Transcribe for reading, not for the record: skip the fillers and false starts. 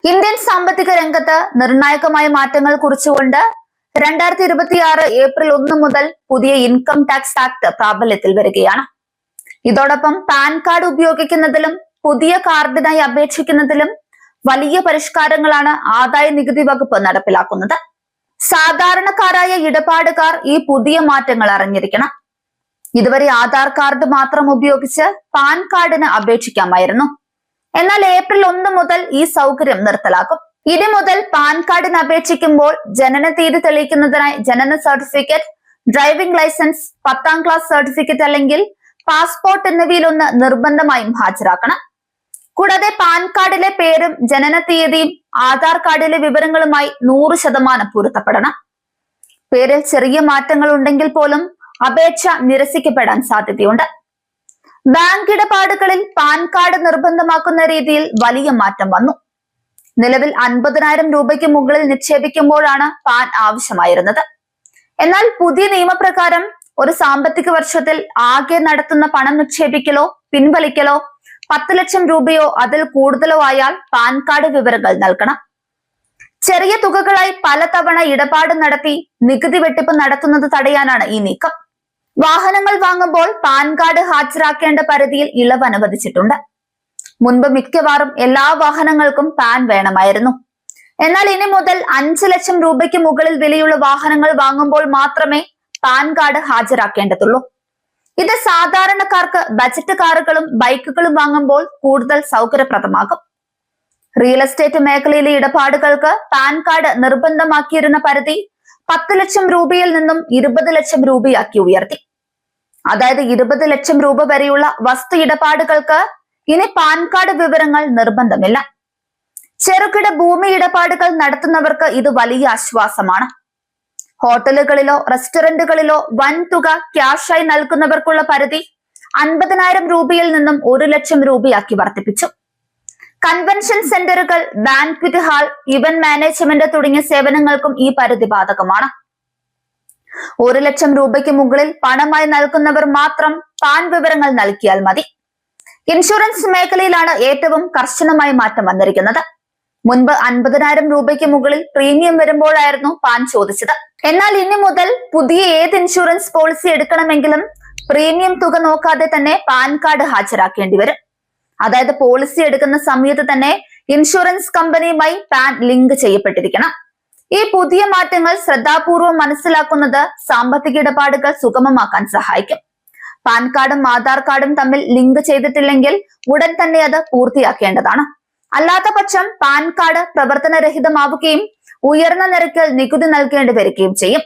Indian സാമ്പത്തിക രംഗത്ത് നിർണായകമായ മാറ്റങ്ങൾ കുറിച്ചുകൊണ്ട് 2026 ഏപ്രിൽ 1 മുതൽ പുതിയ ഇൻകം ടാക്സ് ആക്ട് പ്രാബല്യത്തിൽ വരികയാണ്. ഇതോടൊപ്പം പാൻ കാർഡ് ഉപയോഗിക്കുന്നതിലും പുതിയ കാർഡിനായി അപേക്ഷിക്കുന്നതിലും വലിയ പരിഷ്കാരങ്ങളാണ് ആദായ നികുതി വകുപ്പ് നടപ്പിലാക്കുന്നത്. സാധാരണക്കാരായ ഇടപാടുകാർ ഈ പുതിയ മാറ്റങ്ങൾ അറിഞ്ഞിരിക്കണം. ഇതുവരെ ആധാർ കാർഡ് മാത്രം ഉപയോഗിച്ച് പാൻ കാർഡിന് അപേക്ഷിക്കാമായിരുന്നു. എന്നാൽ ഏപ്രിൽ 1 മുതൽ ഈ സൗകര്യം നിർത്തലാക്കും. ഇനി മുതൽ പാൻ കാർഡിന് അപേക്ഷിക്കുമ്പോൾ ജനന തീയതി തെളിയിക്കുന്നതിനായി ജനന സർട്ടിഫിക്കറ്റ്, ഡ്രൈവിംഗ് ലൈസൻസ്, 10ാം ക്ലാസ് സർട്ടിഫിക്കറ്റ് അല്ലെങ്കിൽ പാസ്പോർട്ട് എന്നിവയിലൊന്ന് നിർബന്ധമായും ഹാജരാക്കണം. കൂടാതെ പാൻ കാർഡിലെ പേരും ജനന തീയതിയും ആധാർ കാർഡിലെ വിവരങ്ങളുമായി 100% പൊരുത്തപ്പെടണം. പേരിൽ ചെറിയ മാറ്റങ്ങൾ ഉണ്ടെങ്കിൽ പോലും അപേക്ഷ നിരസിക്കപ്പെടാൻ സാധ്യതയുണ്ട്. ബാങ്ക് ഇടപാടുകളിൽ പാൻ കാർഡ് നിർബന്ധമാക്കുന്ന രീതിയിൽ വലിയ മാറ്റം വന്നു. നിലവിൽ 50,000 രൂപയ്ക്ക് മുകളിൽ നിക്ഷേപിക്കുമ്പോഴാണ് പാൻ ആവശ്യമായിരുന്നത്. എന്നാൽ പുതിയ നിയമപ്രകാരം ഒരു സാമ്പത്തിക വർഷത്തിൽ ആകെ നടത്തുന്ന പണം നിക്ഷേപിക്കലോ പിൻവലിക്കലോ 10 ലക്ഷം രൂപയോ അതിൽ കൂടുതലോ ആയാൽ പാൻ കാർഡ് വിവരങ്ങൾ നൽകണം. ചെറിയ തുകകളായി പലതവണ ഇടപാട് നടത്തി നികുതി വെട്ടിപ്പ് നടത്തുന്നത് തടയാനാണ് ഈ നീക്കം. വാഹനങ്ങൾ വാങ്ങുമ്പോൾ പാൻ കാർഡ് ഹാജരാക്കേണ്ട പരിധിയിൽ ഇളവ് അനുവദിച്ചിട്ടുണ്ട്. മുൻപ് മിക്കവാറും എല്ലാ വാഹനങ്ങൾക്കും പാൻ വേണമായിരുന്നു. എന്നാൽ ഇനി മുതൽ 5 ലക്ഷം രൂപയ്ക്ക് മുകളിൽ വിലയുള്ള വാഹനങ്ങൾ വാങ്ങുമ്പോൾ മാത്രമേ പാൻ കാർഡ് ഹാജരാക്കേണ്ടതുള്ളൂ. ഇത് സാധാരണക്കാർക്ക് ബജറ്റ് കാറുകളും ബൈക്കുകളും വാങ്ങുമ്പോൾ കൂടുതൽ സൗകര്യപ്രദമാകും. റിയൽ എസ്റ്റേറ്റ് മേഖലയിലെ ഇടപാടുകൾക്ക് പാൻ കാർഡ് നിർബന്ധമാക്കിയിരുന്ന പരിധി 10 ലക്ഷം രൂപയിൽ നിന്നും 20 ലക്ഷം രൂപയാക്കി ഉയർത്തി. അതായത് 20 ലക്ഷം രൂപ വരെയുള്ള വസ്തു ഇടപാടുകൾക്ക് ഇനി പാൻ കാർഡ് വിവരങ്ങൾ നിർബന്ധമില്ല. ചെറുകിട ഭൂമി ഇടപാടുകൾ നടത്തുന്നവർക്ക് ഇത് വലിയ ആശ്വാസമാണ്. ഹോട്ടലുകളിലോ റെസ്റ്റോറന്റുകളിലോ വൻ തുക ക്യാഷായി നൽകുന്നവർക്കുള്ള പരിധി 50,000 രൂപയിൽ നിന്നും 1 ലക്ഷം രൂപയാക്കി വർദ്ധിപ്പിച്ചു. കൺവെൻഷൻ സെന്ററുകൾ, ബാങ്ക്വറ്റ് ഹാൾ, ഇവന്റ് മാനേജ്മെന്റ് തുടങ്ങിയ സേവനങ്ങൾക്കും ഈ പരിധി ബാധകമാണ്. 1 ലക്ഷം രൂപയ്ക്ക് മുകളിൽ പണമായി നൽകുന്നവർ മാത്രം പാൻ വിവരങ്ങൾ നൽകിയാൽ മതി. ഇൻഷുറൻസ് മേഖലയിലാണ് ഏറ്റവും കർശനമായ മാറ്റം വന്നിരിക്കുന്നത്. മുൻപ് 50,000 രൂപയ്ക്ക് മുകളിൽ പ്രീമിയം വരുമ്പോഴായിരുന്നു പാൻ ചോദിച്ചത്. എന്നാൽ ഇനി മുതൽ പുതിയ ഏത് ഇൻഷുറൻസ് പോളിസി എടുക്കണമെങ്കിലും പ്രീമിയം തുക നോക്കാതെ തന്നെ പാൻ കാർഡ് ഹാജരാക്കേണ്ടി വരും. അതായത് പോളിസി എടുക്കുന്ന സമയത്ത് തന്നെ ഇൻഷുറൻസ് കമ്പനിയുമായി പാൻ ലിങ്ക് ചെയ്യപ്പെട്ടിരിക്കണം. ഈ പുതിയ മാറ്റങ്ങൾ ശ്രദ്ധാപൂർവം മനസ്സിലാക്കുന്നത് സാമ്പത്തിക ഇടപാടുകൾ സുഗമമാക്കാൻ സഹായിക്കും. പാൻ കാർഡും ആധാർ കാർഡും തമ്മിൽ ലിങ്ക് ചെയ്തിട്ടില്ലെങ്കിൽ ഉടൻ തന്നെ അത് പൂർത്തിയാക്കേണ്ടതാണ്. അല്ലാത്ത പക്ഷം പാൻ കാർഡ് പ്രവർത്തനരഹിതമാവുകയും ഉയർന്ന നിരക്കിൽ നികുതി നൽകേണ്ടി വരികയും ചെയ്യും.